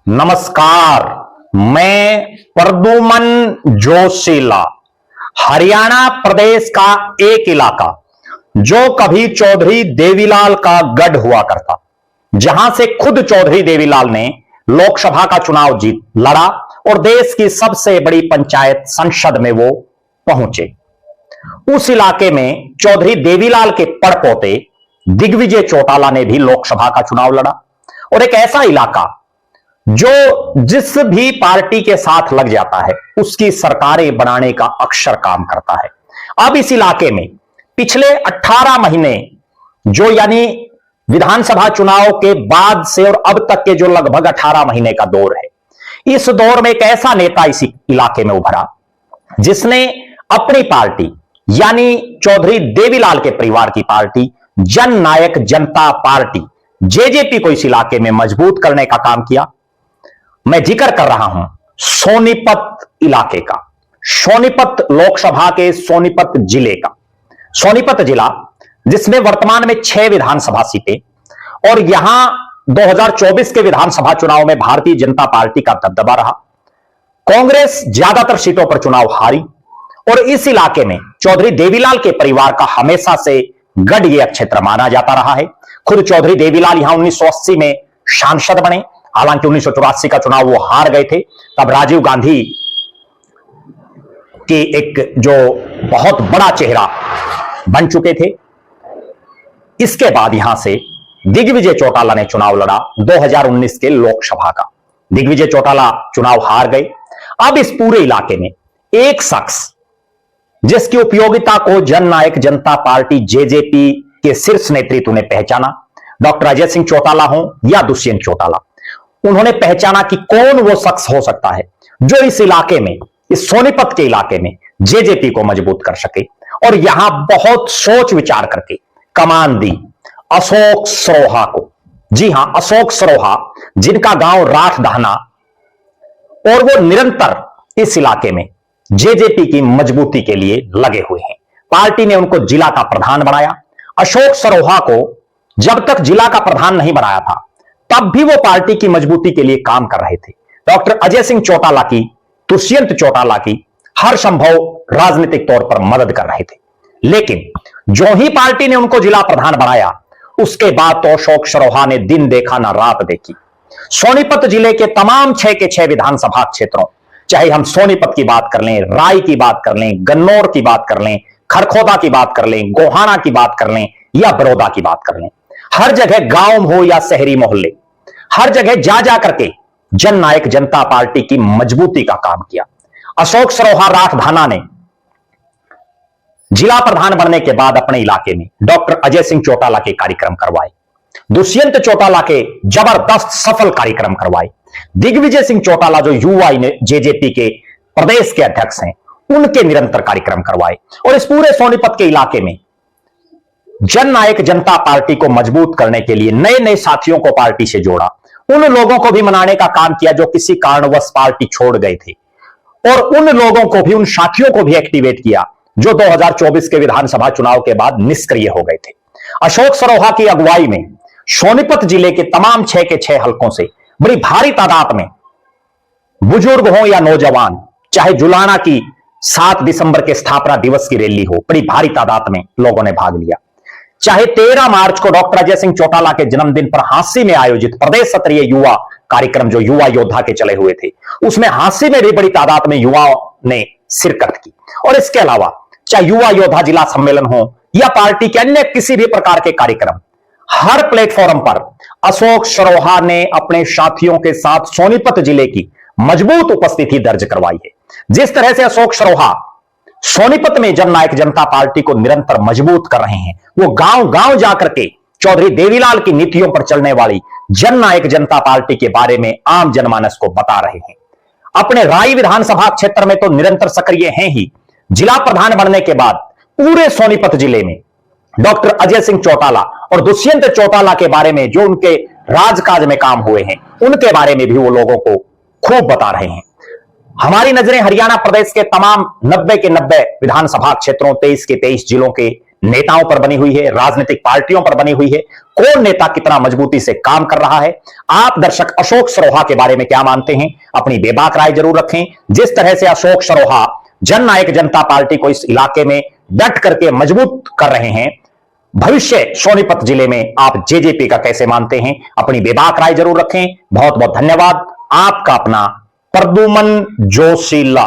नमस्कार। मैं प्रद्युमन जोशीला। हरियाणा प्रदेश का एक इलाका जो कभी चौधरी देवीलाल का गढ़ हुआ करता, जहां से खुद चौधरी देवीलाल ने लोकसभा का चुनाव जीत लड़ा और देश की सबसे बड़ी पंचायत संसद में वो पहुंचे। उस इलाके में चौधरी देवीलाल के पड़पोते दिग्विजय चौटाला ने भी लोकसभा का चुनाव लड़ा। और एक ऐसा इलाका जो जिस भी पार्टी के साथ लग जाता है उसकी सरकारें बनाने का अक्सर काम करता है। अब इस इलाके में पिछले 18 महीने जो यानी विधानसभा चुनाव के बाद से और अब तक के जो लगभग 18 महीने का दौर है, इस दौर में एक ऐसा नेता इस इलाके में उभरा जिसने अपनी पार्टी यानी चौधरी देवीलाल के परिवार की पार्टी जन नायक जनता पार्टी जेजेपी को इस इलाके में मजबूत करने का काम किया। मैं जिक्र कर रहा हूं सोनीपत इलाके का, सोनीपत लोकसभा के सोनीपत जिले का। सोनीपत जिला जिसमें वर्तमान में 6 विधानसभा सीटें और यहां 2024 के विधानसभा चुनाव में भारतीय जनता पार्टी का दबदबा रहा। कांग्रेस ज्यादातर सीटों पर चुनाव हारी और इस इलाके में चौधरी देवीलाल के परिवार का हमेशा से गढ़ यह क्षेत्र माना जाता रहा है। खुद चौधरी देवीलाल यहां 1980 में सांसद बने, हालांकि 1984 का चुनाव वो हार गए थे। तब राजीव गांधी की एक जो बहुत बड़ा चेहरा बन चुके थे। इसके बाद यहां से दिग्विजय चौटाला ने चुनाव लड़ा 2019 के लोकसभा का। दिग्विजय चौटाला चुनाव हार गए। अब इस पूरे इलाके में एक शख्स जिसकी उपयोगिता को जन नायक जनता पार्टी जेजेपी के शीर्ष नेतृत्व ने पहचाना, डॉक्टर अजय सिंह चौटाला हो या दुष्यंत चौटाला, उन्होंने पहचाना कि कौन वो शख्स हो सकता है जो इस इलाके में, इस सोनीपत के इलाके में जेजेपी को मजबूत कर सके। और यहां बहुत सोच विचार करके कमान दी अशोक सरोहा को। जी हां, अशोक सरोहा जिनका गांव राठधाना, और वो निरंतर इस इलाके में जेजेपी की मजबूती के लिए लगे हुए हैं। पार्टी ने उनको जिला का प्रधान बनाया। अशोक सरोहा को जब तक जिला का प्रधान नहीं बनाया था तब भी वो पार्टी की मजबूती के लिए काम कर रहे थे। डॉक्टर अजय सिंह चौटाला की, दुष्यंत चौटाला की हर संभव राजनीतिक तौर पर मदद कर रहे थे। लेकिन जो ही पार्टी ने उनको जिला प्रधान बनाया उसके बाद तो अशोक सरोहा ने दिन देखा ना रात देखी। सोनीपत जिले के तमाम 6 के 6 विधानसभा क्षेत्रों, चाहे हम सोनीपत की बात कर लें, राय की बात कर लें, गन्नौर की बात कर लें, खरखोदा की बात कर लें, गोहाना की बात कर लें या बड़ौदा की बात कर लें, हर जगह गांव हो या शहरी मोहल्ले, हर जगह जा जा करके जन नायक जनता पार्टी की मजबूती का काम किया। अशोक सरोहा राठधाना ने जिला प्रधान बनने के बाद अपने इलाके में डॉक्टर अजय सिंह चौटाला के कार्यक्रम करवाए, दुष्यंत चौटाला के जबरदस्त सफल कार्यक्रम करवाए, दिग्विजय सिंह चौटाला जो युवा जेजेपी के प्रदेश के अध्यक्ष हैं उनके निरंतर कार्यक्रम करवाए। और इस पूरे सोनीपत के इलाके में जन नायक जनता पार्टी को मजबूत करने के लिए नए नए साथियों को पार्टी से जोड़ा। उन लोगों को भी मनाने का काम किया जो किसी कारणवश पार्टी छोड़ गए थे, और उन लोगों को भी, उन साथियों को भी एक्टिवेट किया जो 2024 के विधानसभा चुनाव के बाद निष्क्रिय हो गए थे। अशोक सरोहा की अगुवाई में सोनीपत जिले के तमाम 6 के 6 हलकों से बड़ी भारी तादाद में बुजुर्ग हो या नौजवान, चाहे जुलाना की 7 दिसंबर के स्थापना दिवस की रैली हो, बड़ी भारी तादाद में लोगों ने भाग लिया। चाहे 13 मार्च को डॉक्टर अजय सिंह चौटाला के जन्मदिन पर हांसी में आयोजित प्रदेश स्तरीय युवा कार्यक्रम जो युवा योद्धा के चले हुए थे, उसमें हांसी में भी बड़ी तादाद में युवाओं ने शिरकत की। और इसके अलावा चाहे युवा योद्धा जिला सम्मेलन हो या पार्टी के अन्य किसी भी प्रकार के कार्यक्रम, हर प्लेटफॉर्म पर अशोक सरोहा ने अपने साथियों के साथ सोनीपत जिले की मजबूत उपस्थिति दर्ज करवाई है। जिस तरह से अशोक सरोहा सोनीपत में जन नायक जनता पार्टी को निरंतर मजबूत कर रहे हैं, वो गांव गांव जाकर के चौधरी देवीलाल की नीतियों पर चलने वाली जन नायक जनता पार्टी के बारे में आम जनमानस को बता रहे हैं। अपने राय विधानसभा क्षेत्र में तो निरंतर सक्रिय हैं ही, जिला प्रधान बनने के बाद पूरे सोनीपत जिले में डॉक्टर अजय सिंह चौटाला और दुष्यंत चौटाला के बारे में जो उनके राजकाज में काम हुए हैं उनके बारे में भी वो लोगों को खूब बता रहे हैं। हमारी नजरें हरियाणा प्रदेश के तमाम 90 के 90 विधानसभा क्षेत्रों, 23 के 23 जिलों के नेताओं पर बनी हुई है, राजनीतिक पार्टियों पर बनी हुई है। कौन नेता कितना मजबूती से काम कर रहा है। आप दर्शक अशोक सरोहा के बारे में क्या मानते हैं, अपनी बेबाक राय जरूर रखें। जिस तरह से अशोक सरोहा जननायक जनता पार्टी को इस इलाके में डट करके मजबूत कर रहे हैं, भविष्य सोनीपत जिले में आप जेजेपी का कैसे मानते हैं, अपनी बेबाक राय जरूर रखें। बहुत बहुत धन्यवाद। आपका अपना प्रद्युमन जोशीला।